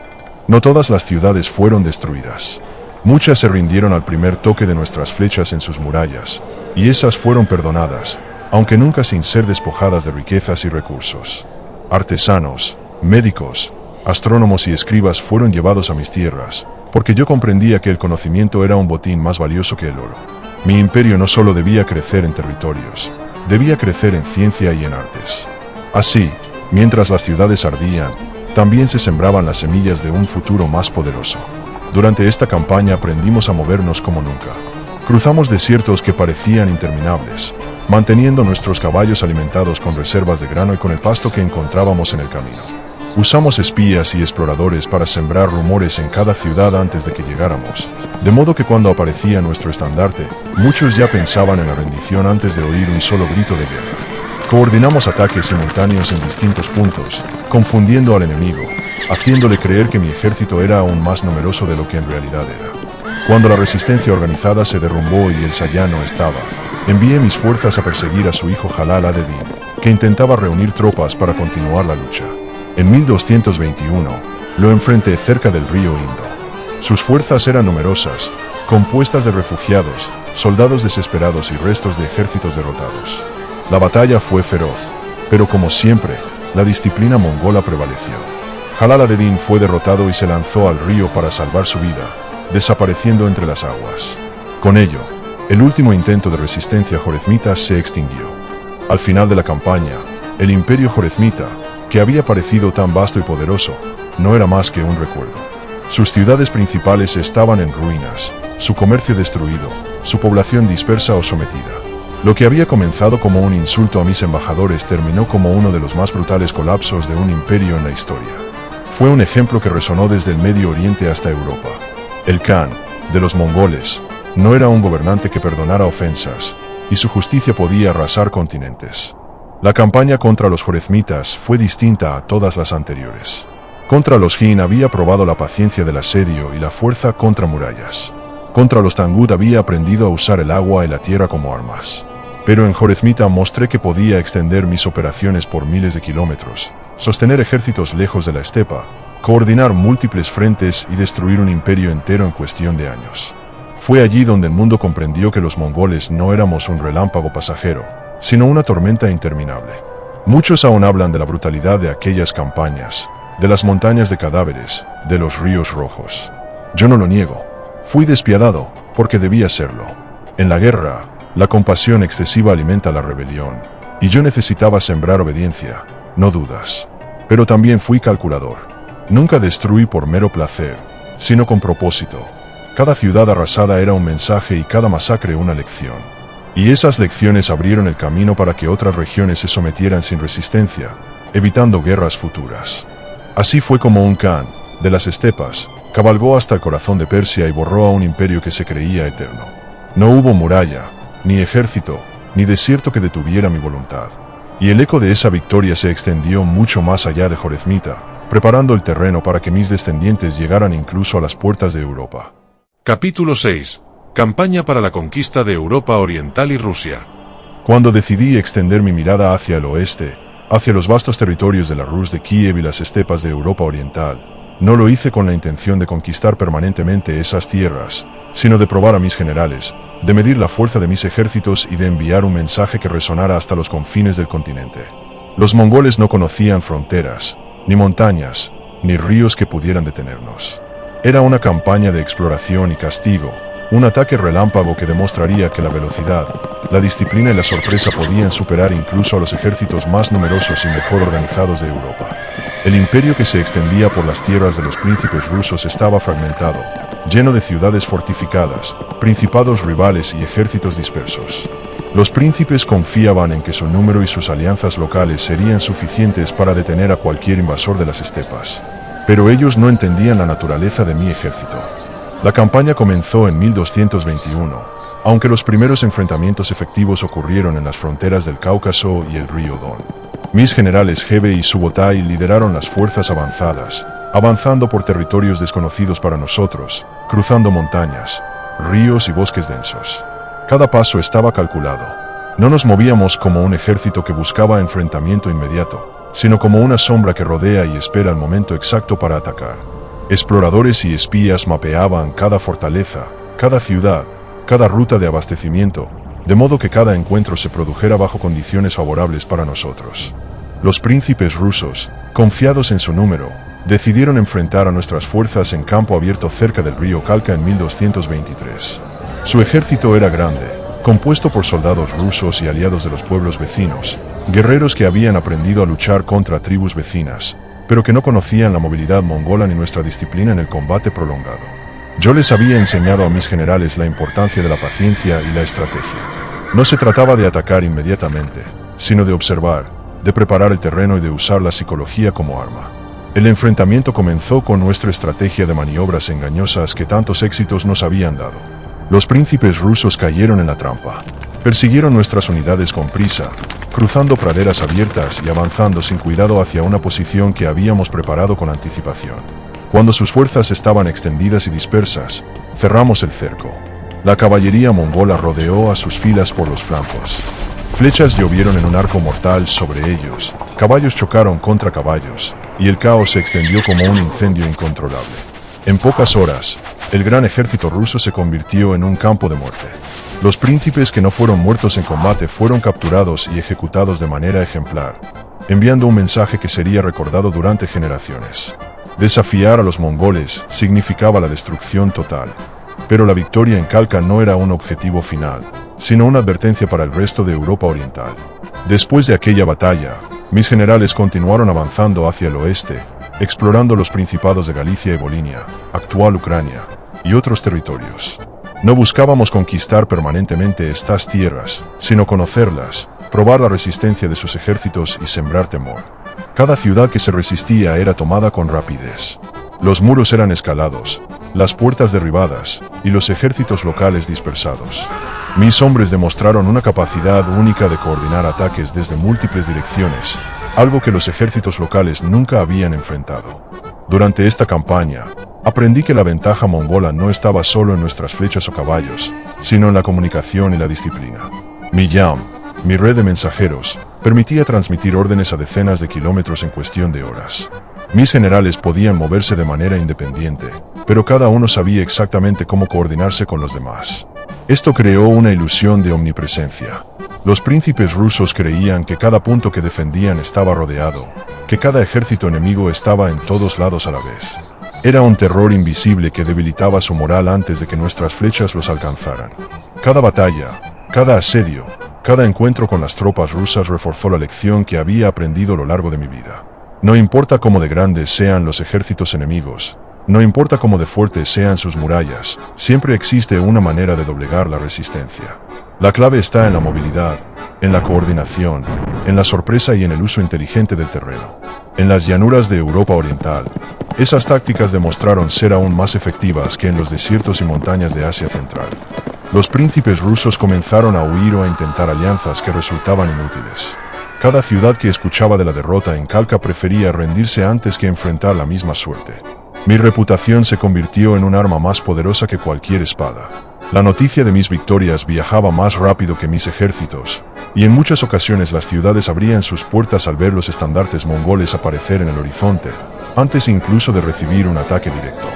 No todas las ciudades fueron destruidas. Muchas se rindieron al primer toque de nuestras flechas en sus murallas, y esas fueron perdonadas, aunque nunca sin ser despojadas de riquezas y recursos. Artesanos, médicos, astrónomos y escribas fueron llevados a mis tierras, porque yo comprendía que el conocimiento era un botín más valioso que el oro. Mi imperio no solo debía crecer en territorios, debía crecer en ciencia y en artes. Así, mientras las ciudades ardían, también se sembraban las semillas de un futuro más poderoso. Durante esta campaña aprendimos a movernos como nunca. Cruzamos desiertos que parecían interminables, manteniendo nuestros caballos alimentados con reservas de grano y con el pasto que encontrábamos en el camino. Usamos espías y exploradores para sembrar rumores en cada ciudad antes de que llegáramos, de modo que cuando aparecía nuestro estandarte, muchos ya pensaban en la rendición antes de oír un solo grito de guerra. Coordinamos ataques simultáneos en distintos puntos, confundiendo al enemigo, haciéndole creer que mi ejército era aún más numeroso de lo que en realidad era. Cuando la resistencia organizada se derrumbó y el Shah ya no estaba, envié mis fuerzas a perseguir a su hijo Jalal ad-Din, que intentaba reunir tropas para continuar la lucha. En 1221, lo enfrenté cerca del río Indo. Sus fuerzas eran numerosas, compuestas de refugiados, soldados desesperados y restos de ejércitos derrotados. La batalla fue feroz, pero como siempre, la disciplina mongola prevaleció. Jalal ad-Din fue derrotado y se lanzó al río para salvar su vida, desapareciendo entre las aguas. Con ello, el último intento de resistencia jorezmita se extinguió. Al final de la campaña, el imperio jorezmita, que había parecido tan vasto y poderoso, no era más que un recuerdo. Sus ciudades principales estaban en ruinas, su comercio destruido, su población dispersa o sometida. Lo que había comenzado como un insulto a mis embajadores terminó como uno de los más brutales colapsos de un imperio en la historia. Fue un ejemplo que resonó desde el Medio Oriente hasta Europa. El Khan, de los mongoles, no era un gobernante que perdonara ofensas, y su justicia podía arrasar continentes. La campaña contra los jorezmitas fue distinta a todas las anteriores. Contra los Jin había probado la paciencia del asedio y la fuerza contra murallas. Contra los Tangut había aprendido a usar el agua y la tierra como armas. Pero en jorezmita mostré que podía extender mis operaciones por miles de kilómetros, sostener ejércitos lejos de la estepa, coordinar múltiples frentes y destruir un imperio entero en cuestión de años. Fue allí donde el mundo comprendió que los mongoles no éramos un relámpago pasajero, sino una tormenta interminable. Muchos aún hablan de la brutalidad de aquellas campañas, de las montañas de cadáveres, de los ríos rojos. Yo no lo niego. Fui despiadado, porque debía serlo. En la guerra, la compasión excesiva alimenta la rebelión, y yo necesitaba sembrar obediencia, no dudas. Pero también fui calculador. Nunca destruí por mero placer, sino con propósito. Cada ciudad arrasada era un mensaje y cada masacre una lección. Y esas lecciones abrieron el camino para que otras regiones se sometieran sin resistencia, evitando guerras futuras. Así fue como un Khan, de las estepas, cabalgó hasta el corazón de Persia y borró a un imperio que se creía eterno. No hubo muralla, ni ejército, ni desierto que detuviera mi voluntad. Y el eco de esa victoria se extendió mucho más allá de jorezmita, preparando el terreno para que mis descendientes llegaran incluso a las puertas de Europa. Capítulo 6. Campaña para la conquista de Europa Oriental y Rusia. Cuando decidí extender mi mirada hacia el oeste, hacia los vastos territorios de la Rus de Kiev y las estepas de Europa Oriental, no lo hice con la intención de conquistar permanentemente esas tierras, sino de probar a mis generales, de medir la fuerza de mis ejércitos y de enviar un mensaje que resonara hasta los confines del continente. Los mongoles no conocían fronteras, ni montañas, ni ríos que pudieran detenernos. Era una campaña de exploración y castigo, un ataque relámpago que demostraría que la velocidad, la disciplina y la sorpresa podían superar incluso a los ejércitos más numerosos y mejor organizados de Europa. El imperio que se extendía por las tierras de los príncipes rusos estaba fragmentado, lleno de ciudades fortificadas, principados rivales y ejércitos dispersos. Los príncipes confiaban en que su número y sus alianzas locales serían suficientes para detener a cualquier invasor de las estepas. Pero ellos no entendían la naturaleza de mi ejército. La campaña comenzó en 1221, aunque los primeros enfrentamientos efectivos ocurrieron en las fronteras del Cáucaso y el río Don. Mis generales Gebe y Subotai lideraron las fuerzas avanzadas, avanzando por territorios desconocidos para nosotros, cruzando montañas, ríos y bosques densos. Cada paso estaba calculado. No nos movíamos como un ejército que buscaba enfrentamiento inmediato, sino como una sombra que rodea y espera el momento exacto para atacar. Exploradores y espías mapeaban cada fortaleza, cada ciudad, cada ruta de abastecimiento, de modo que cada encuentro se produjera bajo condiciones favorables para nosotros. Los príncipes rusos, confiados en su número, decidieron enfrentar a nuestras fuerzas en campo abierto cerca del río Kalka en 1223. Su ejército era grande, compuesto por soldados rusos y aliados de los pueblos vecinos, guerreros que habían aprendido a luchar contra tribus vecinas, pero que no conocían la movilidad mongola ni nuestra disciplina en el combate prolongado. Yo les había enseñado a mis generales la importancia de la paciencia y la estrategia. No se trataba de atacar inmediatamente, sino de observar, de preparar el terreno y de usar la psicología como arma. El enfrentamiento comenzó con nuestra estrategia de maniobras engañosas que tantos éxitos nos habían dado. Los príncipes rusos cayeron en la trampa. Persiguieron nuestras unidades con prisa, cruzando praderas abiertas y avanzando sin cuidado hacia una posición que habíamos preparado con anticipación. Cuando sus fuerzas estaban extendidas y dispersas, cerramos el cerco. La caballería mongola rodeó a sus filas por los flancos. Flechas llovieron en un arco mortal sobre ellos, caballos chocaron contra caballos, y el caos se extendió como un incendio incontrolable. En pocas horas, el gran ejército ruso se convirtió en un campo de muerte. Los príncipes que no fueron muertos en combate fueron capturados y ejecutados de manera ejemplar, enviando un mensaje que sería recordado durante generaciones. Desafiar a los mongoles significaba la destrucción total. Pero la victoria en Khalkha no era un objetivo final, sino una advertencia para el resto de Europa Oriental. Después de aquella batalla, mis generales continuaron avanzando hacia el oeste, explorando los principados de Galicia y Volinia, actual Ucrania, y otros territorios. No buscábamos conquistar permanentemente estas tierras, sino conocerlas, probar la resistencia de sus ejércitos y sembrar temor. Cada ciudad que se resistía era tomada con rapidez. Los muros eran escalados, las puertas derribadas y los ejércitos locales dispersados. Mis hombres demostraron una capacidad única de coordinar ataques desde múltiples direcciones, algo que los ejércitos locales nunca habían enfrentado. Durante esta campaña, aprendí que la ventaja mongola no estaba solo en nuestras flechas o caballos, sino en la comunicación y la disciplina. Mi yam, mi red de mensajeros, permitía transmitir órdenes a decenas de kilómetros en cuestión de horas. Mis generales podían moverse de manera independiente, pero cada uno sabía exactamente cómo coordinarse con los demás. Esto creó una ilusión de omnipresencia. Los príncipes rusos creían que cada punto que defendían estaba rodeado, que cada ejército enemigo estaba en todos lados a la vez. Era un terror invisible que debilitaba su moral antes de que nuestras flechas los alcanzaran. Cada batalla, cada asedio, cada encuentro con las tropas rusas reforzó la lección que había aprendido a lo largo de mi vida. No importa cómo de grandes sean los ejércitos enemigos, no importa cómo de fuertes sean sus murallas, siempre existe una manera de doblegar la resistencia. La clave está en la movilidad, en la coordinación, en la sorpresa y en el uso inteligente del terreno. En las llanuras de Europa Oriental, esas tácticas demostraron ser aún más efectivas que en los desiertos y montañas de Asia Central. Los príncipes rusos comenzaron a huir o a intentar alianzas que resultaban inútiles. Cada ciudad que escuchaba de la derrota en Khalkha prefería rendirse antes que enfrentar la misma suerte. Mi reputación se convirtió en un arma más poderosa que cualquier espada. La noticia de mis victorias viajaba más rápido que mis ejércitos, y en muchas ocasiones las ciudades abrían sus puertas al ver los estandartes mongoles aparecer en el horizonte, antes incluso de recibir un ataque directo.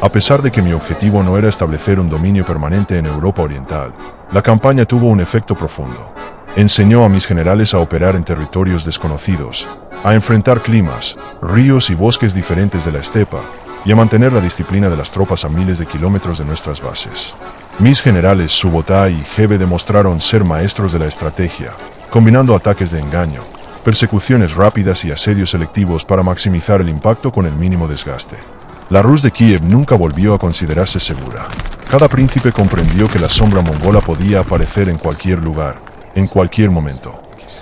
A pesar de que mi objetivo no era establecer un dominio permanente en Europa Oriental, la campaña tuvo un efecto profundo. Enseñó a mis generales a operar en territorios desconocidos, a enfrentar climas, ríos y bosques diferentes de la estepa, y a mantener la disciplina de las tropas a miles de kilómetros de nuestras bases. Mis generales Subotai y Gebe demostraron ser maestros de la estrategia, combinando ataques de engaño, persecuciones rápidas y asedios selectivos para maximizar el impacto con el mínimo desgaste. La Rus de Kiev nunca volvió a considerarse segura. Cada príncipe comprendió que la sombra mongola podía aparecer en cualquier lugar, en cualquier momento.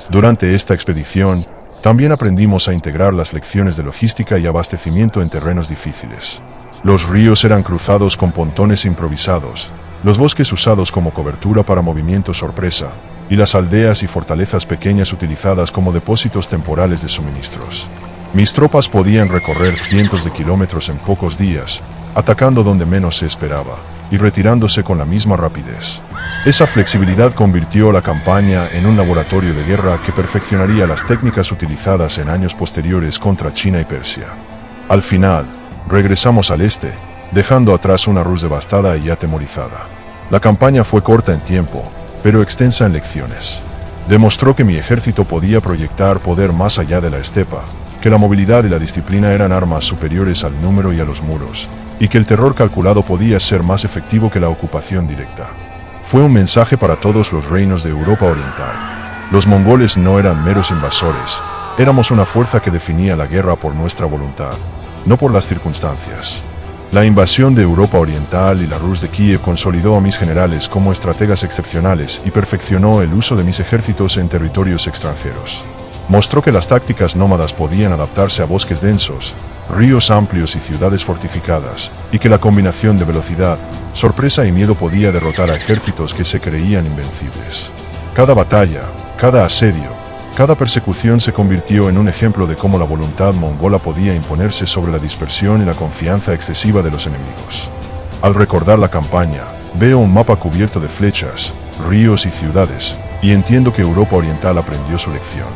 Durante esta expedición, también aprendimos a integrar las lecciones de logística y abastecimiento en terrenos difíciles. Los ríos eran cruzados con pontones improvisados, los bosques usados como cobertura para movimientos sorpresa, y las aldeas y fortalezas pequeñas utilizadas como depósitos temporales de suministros. Mis tropas podían recorrer cientos de kilómetros en pocos días, atacando donde menos se esperaba, y retirándose con la misma rapidez. Esa flexibilidad convirtió la campaña en un laboratorio de guerra que perfeccionaría las técnicas utilizadas en años posteriores contra China y Persia. Al final, regresamos al este, dejando atrás una Rus devastada y atemorizada. La campaña fue corta en tiempo, pero extensa en lecciones. Demostró que mi ejército podía proyectar poder más allá de la estepa, que la movilidad y la disciplina eran armas superiores al número y a los muros, y que el terror calculado podía ser más efectivo que la ocupación directa. Fue un mensaje para todos los reinos de Europa Oriental. Los mongoles no eran meros invasores, éramos una fuerza que definía la guerra por nuestra voluntad, no por las circunstancias. La invasión de Europa Oriental y la Rus de Kiev consolidó a mis generales como estrategas excepcionales y perfeccionó el uso de mis ejércitos en territorios extranjeros. Mostró que las tácticas nómadas podían adaptarse a bosques densos, ríos amplios y ciudades fortificadas, y que la combinación de velocidad, sorpresa y miedo podía derrotar a ejércitos que se creían invencibles. Cada batalla, cada asedio, cada persecución se convirtió en un ejemplo de cómo la voluntad mongola podía imponerse sobre la dispersión y la confianza excesiva de los enemigos. Al recordar la campaña, veo un mapa cubierto de flechas, ríos y ciudades, y entiendo que Europa Oriental aprendió su lección.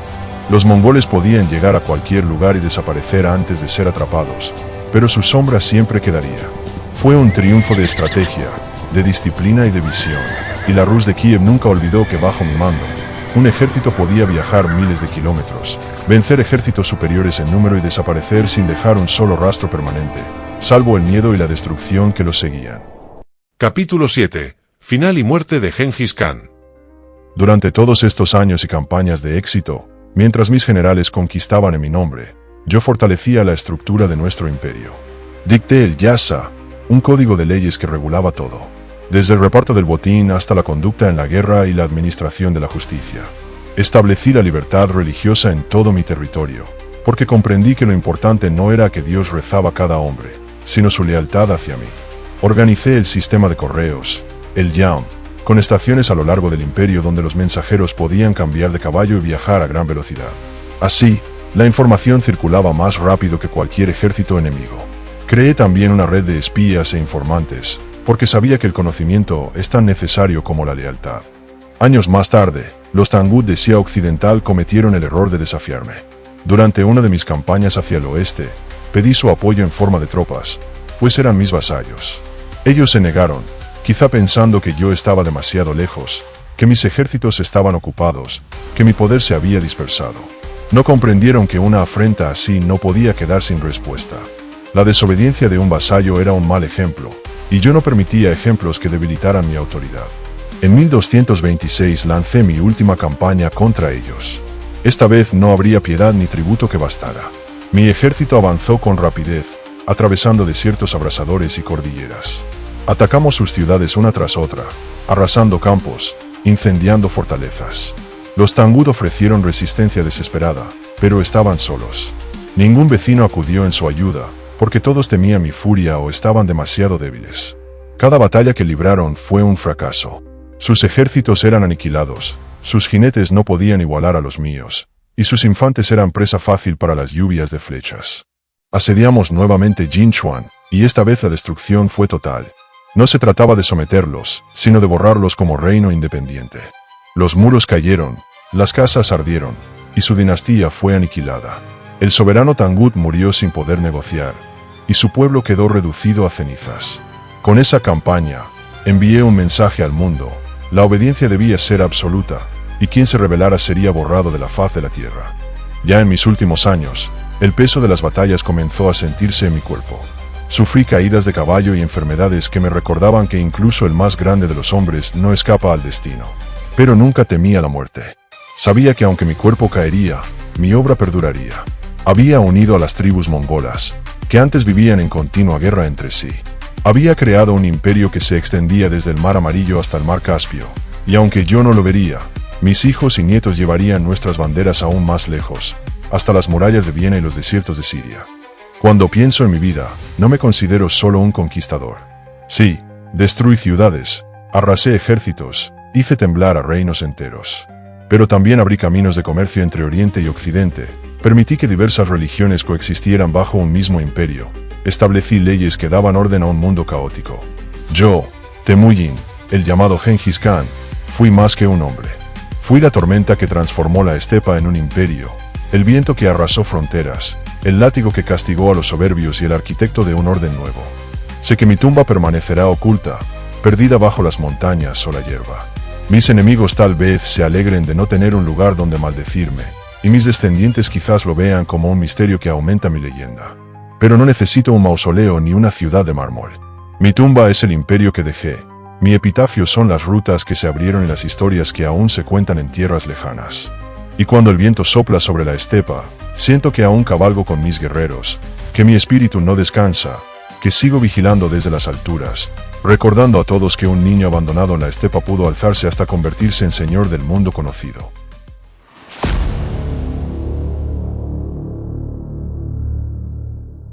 Los mongoles podían llegar a cualquier lugar y desaparecer antes de ser atrapados, pero su sombra siempre quedaría. Fue un triunfo de estrategia, de disciplina y de visión. Y la Rus de Kiev nunca olvidó que bajo mi mando, un ejército podía viajar miles de kilómetros, vencer ejércitos superiores en número y desaparecer sin dejar un solo rastro permanente, salvo el miedo y la destrucción que los seguían. Capítulo 7. Final y muerte de Gengis Khan. Durante todos estos años y campañas de éxito, mientras mis generales conquistaban en mi nombre, yo fortalecía la estructura de nuestro imperio. Dicté el Yasa, un código de leyes que regulaba todo, desde el reparto del botín hasta la conducta en la guerra y la administración de la justicia. Establecí la libertad religiosa en todo mi territorio, porque comprendí que lo importante no era que Dios rezaba a cada hombre, sino su lealtad hacia mí. Organicé el sistema de correos, el YAM, con estaciones a lo largo del imperio donde los mensajeros podían cambiar de caballo y viajar a gran velocidad. Así, la información circulaba más rápido que cualquier ejército enemigo. Creé también una red de espías e informantes, porque sabía que el conocimiento es tan necesario como la lealtad. Años más tarde, los Tangut de Xia Occidental cometieron el error de desafiarme. Durante una de mis campañas hacia el oeste, pedí su apoyo en forma de tropas, pues eran mis vasallos. Ellos se negaron, quizá pensando que yo estaba demasiado lejos, que mis ejércitos estaban ocupados, que mi poder se había dispersado. No comprendieron que una afrenta así no podía quedar sin respuesta. La desobediencia de un vasallo era un mal ejemplo, y yo no permitía ejemplos que debilitaran mi autoridad. En 1226 lancé mi última campaña contra ellos. Esta vez no habría piedad ni tributo que bastara. Mi ejército avanzó con rapidez, atravesando desiertos abrasadores y cordilleras. Atacamos sus ciudades una tras otra, arrasando campos, incendiando fortalezas. Los Tangut ofrecieron resistencia desesperada, pero estaban solos. Ningún vecino acudió en su ayuda, porque todos temían mi furia o estaban demasiado débiles. Cada batalla que libraron fue un fracaso. Sus ejércitos eran aniquilados, sus jinetes no podían igualar a los míos, y sus infantes eran presa fácil para las lluvias de flechas. Asediamos nuevamente Jinchuan, y esta vez la destrucción fue total. No se trataba de someterlos, sino de borrarlos como reino independiente. Los muros cayeron, las casas ardieron, y su dinastía fue aniquilada. El soberano Tangut murió sin poder negociar, y su pueblo quedó reducido a cenizas. Con esa campaña, envié un mensaje al mundo: la obediencia debía ser absoluta, y quien se rebelara sería borrado de la faz de la tierra. Ya en mis últimos años, el peso de las batallas comenzó a sentirse en mi cuerpo. Sufrí caídas de caballo y enfermedades que me recordaban que incluso el más grande de los hombres no escapa al destino. Pero nunca temía la muerte. Sabía que aunque mi cuerpo caería, mi obra perduraría. Había unido a las tribus mongolas, que antes vivían en continua guerra entre sí. Había creado un imperio que se extendía desde el Mar Amarillo hasta el Mar Caspio, y aunque yo no lo vería, mis hijos y nietos llevarían nuestras banderas aún más lejos, hasta las murallas de Viena y los desiertos de Siria. Cuando pienso en mi vida, no me considero solo un conquistador. Sí, destruí ciudades, arrasé ejércitos, hice temblar a reinos enteros. Pero también abrí caminos de comercio entre Oriente y Occidente, permití que diversas religiones coexistieran bajo un mismo imperio, establecí leyes que daban orden a un mundo caótico. Yo, Temujin, el llamado Gengis Khan, fui más que un hombre. Fui la tormenta que transformó la estepa en un imperio, el viento que arrasó fronteras, el látigo que castigó a los soberbios y el arquitecto de un orden nuevo. Sé que mi tumba permanecerá oculta, perdida bajo las montañas o la hierba. Mis enemigos tal vez se alegren de no tener un lugar donde maldecirme, y mis descendientes quizás lo vean como un misterio que aumenta mi leyenda. Pero no necesito un mausoleo ni una ciudad de mármol. Mi tumba es el imperio que dejé. Mi epitafio son las rutas que se abrieron en las historias que aún se cuentan en tierras lejanas. Y cuando el viento sopla sobre la estepa, siento que aún cabalgo con mis guerreros, que mi espíritu no descansa, que sigo vigilando desde las alturas, recordando a todos que un niño abandonado en la estepa pudo alzarse hasta convertirse en señor del mundo conocido.